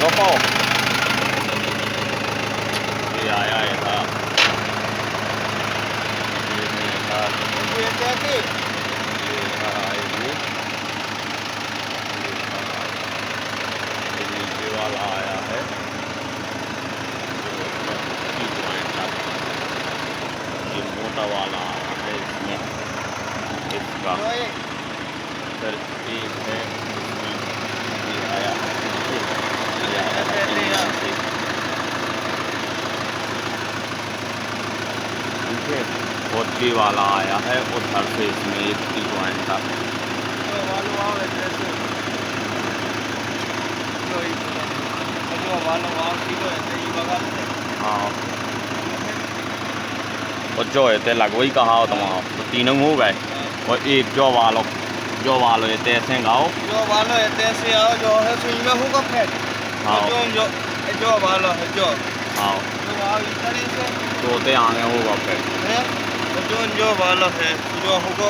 रोको ये आया है था ये नहीं था ये क्या थी ये था ये नीचे वाला आया है ये मोटा वाला आया है इसमें इसका सर एक है इसमें ये आया है ये आया है ठीक है फोर्टी वाला आया है उधर से इसमें एक की ज्वाइन था हाँ और जो है लगवही कहा हो तुम तो तीनों हो गए और एक जो वालो ये ऐसे गाओ जो वालो है तैसे आओ जो है सुन में होगा फिर हाँ जो वालो है जो हाँ जो आओ इस तरह से तो आगे होगा फिर है जो वालो है जो होगा